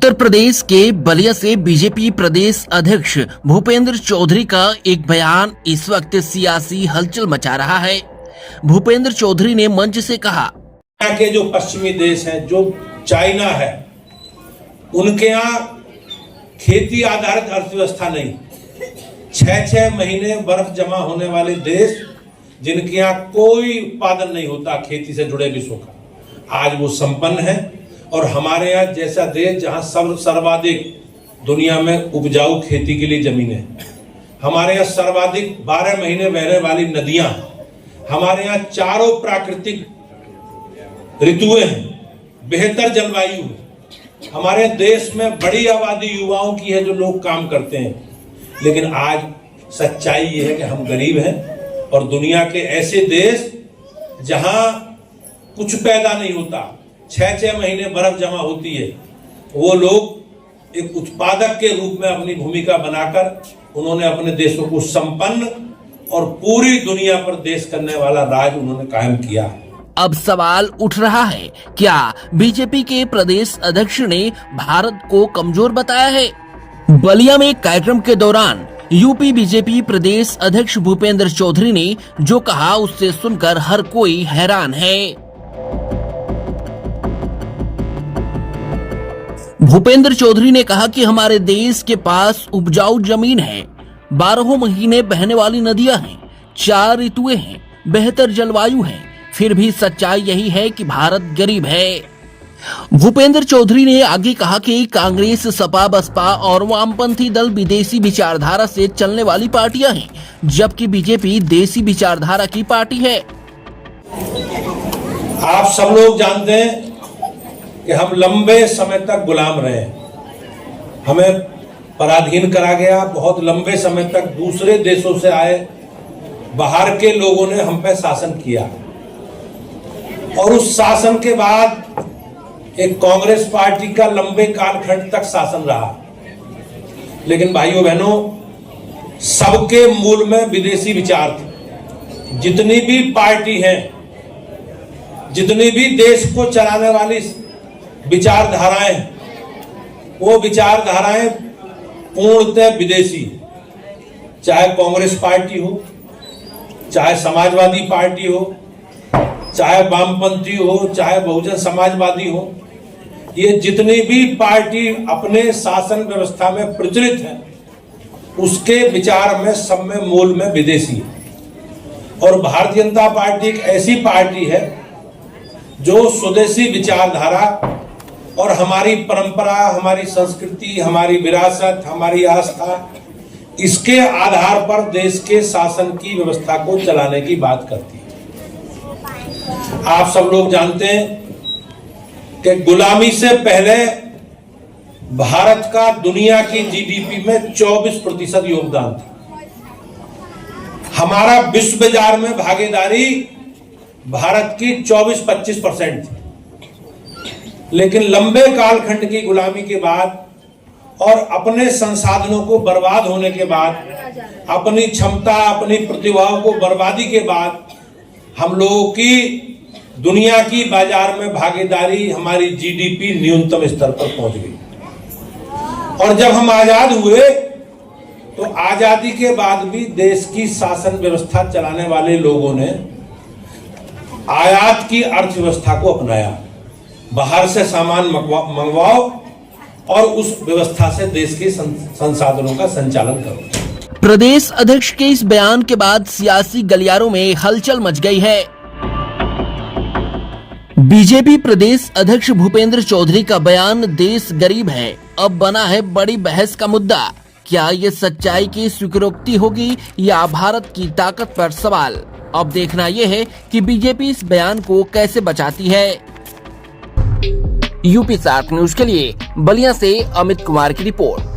उत्तर प्रदेश के बलिया से बीजेपी प्रदेश अध्यक्ष भूपेंद्र चौधरी का एक बयान इस वक्त सियासी हलचल मचा रहा है। भूपेंद्र चौधरी ने मंच से कहा, के जो पश्चिमी देश हैं, जो चाइना है, उनके यहाँ खेती आधारित अर्थव्यवस्था नहीं। 6-6 महीने बर्फ जमा होने वाले देश, जिनके यहाँ कोई उत्पादन नहीं होता खेती से जुड़े विश्व का, आज वो संपन्न है। और हमारे यहाँ जैसा देश जहाँ सर्वाधिक दुनिया में उपजाऊ खेती के लिए जमीनें, हमारे यहाँ सर्वाधिक 12 महीने बहने वाली नदियां, हमारे यहाँ चारों प्राकृतिक ऋतुएं हैं, बेहतर जलवायु है, हमारे देश में बड़ी आबादी युवाओं की है जो लोग काम करते हैं। लेकिन आज सच्चाई ये है कि हम गरीब हैं और दुनिया के ऐसे देश जहां कुछ पैदा नहीं होता, 6-6 महीने बर्फ जमा होती है, वो लोग एक उत्पादक के रूप में अपनी भूमिका बनाकर उन्होंने अपने देशों को संपन्न और पूरी दुनिया पर देश करने वाला राज उन्होंने कायम किया। अब सवाल उठ रहा है, क्या बीजेपी के प्रदेश अध्यक्ष ने भारत को कमजोर बताया है? बलिया में कार्यक्रम के दौरान यूपी बीजेपी प्रदेश अध्यक्ष भूपेंद्र चौधरी ने जो कहा, उससे सुनकर हर कोई हैरान है। भूपेंद्र चौधरी ने कहा कि हमारे देश के पास उपजाऊ जमीन है, 12 महीने बहने वाली नदियां हैं, 4 ऋतुएं हैं, बेहतर जलवायु है, फिर भी सच्चाई यही है कि भारत गरीब है। भूपेंद्र चौधरी ने आगे कहा कि कांग्रेस, सपा, बसपा और वामपंथी दल विदेशी विचारधारा से चलने वाली पार्टियां हैं, जबकि बीजेपी देसी विचारधारा की पार्टी है। आप सब लोग जानते हैं कि हम लंबे समय तक गुलाम रहे, हमें पराधीन करा गया। बहुत लंबे समय तक दूसरे देशों से आए बाहर के लोगों ने हम पे शासन किया और उस शासन के बाद एक कांग्रेस पार्टी का लंबे कालखंड तक शासन रहा। लेकिन भाइयों बहनों, सबके मूल में विदेशी विचार थे। जितनी भी पार्टी हैं, जितनी भी देश को चलाने वाली विचारधाराएं, वो विचारधाराएं पूर्णतः विदेशी। चाहे कांग्रेस पार्टी हो, चाहे समाजवादी पार्टी हो, चाहे वामपंथी हो, चाहे बहुजन समाजवादी हो, ये जितनी भी पार्टी अपने शासन व्यवस्था में प्रचलित है, उसके विचार में सब में मूल में विदेशी है। और भारतीय जनता पार्टी एक ऐसी पार्टी है जो स्वदेशी विचारधारा और हमारी परंपरा, हमारी संस्कृति, हमारी विरासत, हमारी आस्था, इसके आधार पर देश के शासन की व्यवस्था को चलाने की बात करती है। आप सब लोग जानते हैं कि गुलामी से पहले भारत का दुनिया की जीडीपी में 24% योगदान था। हमारा विश्व बाजार में भागीदारी भारत की 24-25% थी। लेकिन लंबे कालखंड की गुलामी के बाद और अपने संसाधनों को बर्बाद होने के बाद, अपनी क्षमता, अपनी प्रतिभाओं को बर्बादी के बाद, हम लोगों की दुनिया की बाजार में भागीदारी, हमारी जीडीपी न्यूनतम स्तर पर पहुंच गई। और जब हम आजाद हुए तो आजादी के बाद भी देश की शासन व्यवस्था चलाने वाले लोगों ने आयात की अर्थव्यवस्था को अपनाया। बाहर से सामान मंगवाओ और उस व्यवस्था से देश के संसाधनों का संचालन करो। प्रदेश अध्यक्ष के इस बयान के बाद सियासी गलियारों में हलचल मच गई है। बीजेपी प्रदेश अध्यक्ष भूपेंद्र चौधरी का बयान देश गरीब है अब बना है बड़ी बहस का मुद्दा। क्या ये सच्चाई की स्वीकारोक्ति होगी या भारत की ताकत पर सवाल? अब देखना यह है कि बीजेपी इस बयान को कैसे बचाती है। यूपी 7 न्यूज के लिए बलिया से अमित कुमार की रिपोर्ट।